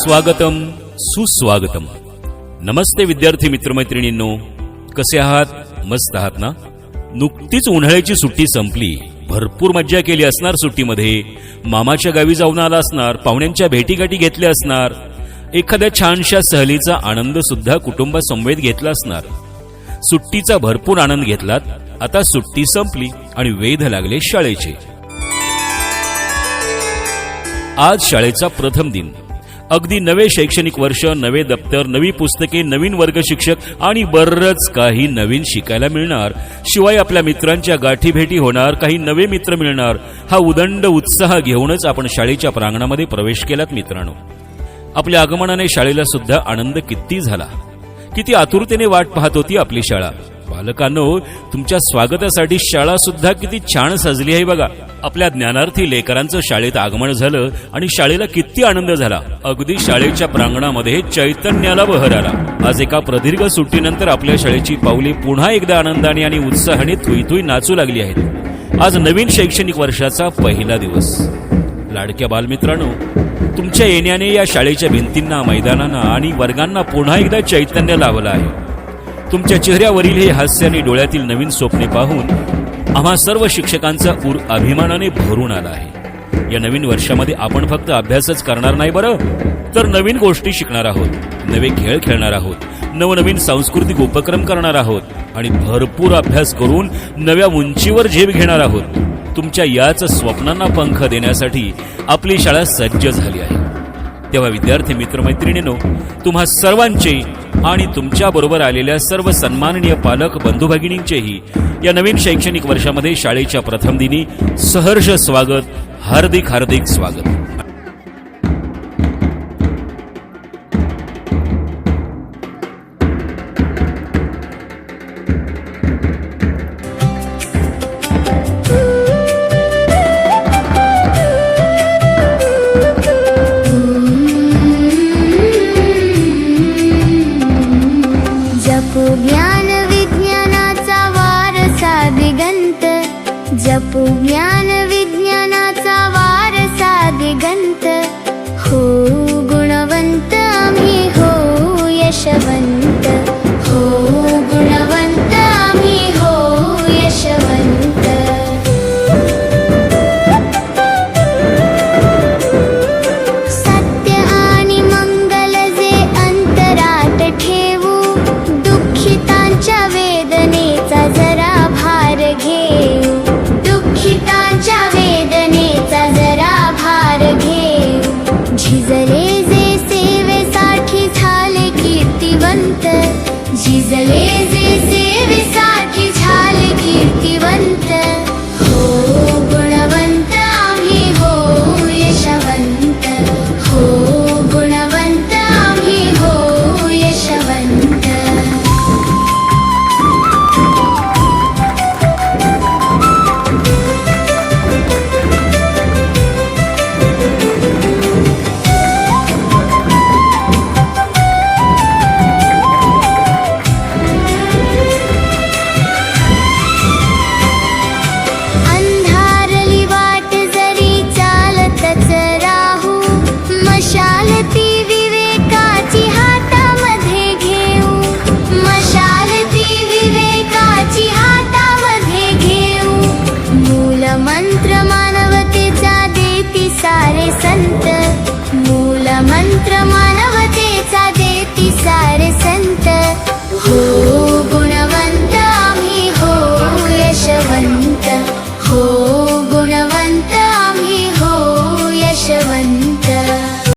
स्वागतम सुस्वागतम. नमस्ते विद्यार्थी मित्रमैत्रिणींनो, कसे आहात? मस्त आहात ना? नुकतीच उन्हाळ्याची सुट्टी संपली. भरपूर मज्जा केली असणार सुट्टीमध्ये. मामाच्या गावी जाऊन आला असणार, पाहुण्यांच्या भेटीगाठी घेतल्या असणार, एखाद्या छानशा सहलीचा आनंद सुद्धा कुटुंबासमवेत घेतला असणार. सुट्टीचा भरपूर आनंद घेतलात. आता सुट्टी संपली आणि वेध लागले शाळेचे. आज शाळेचा प्रथम दिन. अगदी नवे शैक्षणिक वर्ष, नवे दप्तर, नवी पुस्तके, नवीन वर्ग शिक्षक आणि बरंच काही नवीन शिकायला मिळणार. शिवाय आपल्या मित्रांच्या गाठी भेटी होणार, काही नवे मित्र मिळणार. हा उदंड उत्साह घेऊनच आपण शाळेच्या प्रांगणामध्ये प्रवेश केलात मित्रांनो. आपल्या आगमनाने शाळेला सुद्धा आनंद किती झाला. किती आतुरतेने वाट पाहत होती आपली शाळा. बालकांनो, तुमच्या स्वागतासाठी शाळा सुद्धा किती छान सजली आहे बघा. आपल्या ज्ञानार्थी लेकरांचं शाळेत आगमन झालं आणि शाळेला किती आनंद झाला. अगदी शाळेच्या प्रांगणामध्ये चैतन्याला बहर आला. आज एका प्रदीर्घ सुट्टीनंतर आपल्या शाळेची पावले पुन्हा एकदा आनंदाने आणि उत्साहाने थुई नाचू लागली आहेत. आज नवीन शैक्षणिक वर्षाचा पहिला दिवस. लाडक्या बालमित्रांनो, तुमच्या येण्याने या शाळेच्या भिंतींना, मैदानांना आणि वर्गांना पुन्हा एकदा चैतन्य लाभलं आहे. तुमच्या चेहऱ्यावरील हे हास्य आणि डोळ्यातील नवीन स्वप्ने पाहून आम्हा सर्व शिक्षकांचा ऊर अभिमानाने भरून आला आहे. या नवीन वर्षामध्ये आपण फक्त अभ्यासच करणार नाही बरं, तर नवीन गोष्टी शिकणार आहोत, नवे खेळ खेळणार आहोत, नवनवीन सांस्कृतिक उपक्रम करणार आहोत आणि भरपूर अभ्यास करून नव्या उंचीवर झेप घेणार आहोत. तुमच्या याच स्वप्नांना पंख देण्यासाठी आपली शाळा सज्ज झाली आहे. तेव्हा विद्यार्थी मित्रमैत्रिणींनो, तुम्हा सर्वांचे आणि तुमच्या बरोबर आलेल्या सर्व सन्माननीय पालक बंधू भगिनींचेही या नवीन शैक्षणिक वर्षामध्ये शाळेच्या प्रथम दिनी सहर्ष स्वागत. हार्दिक स्वागत.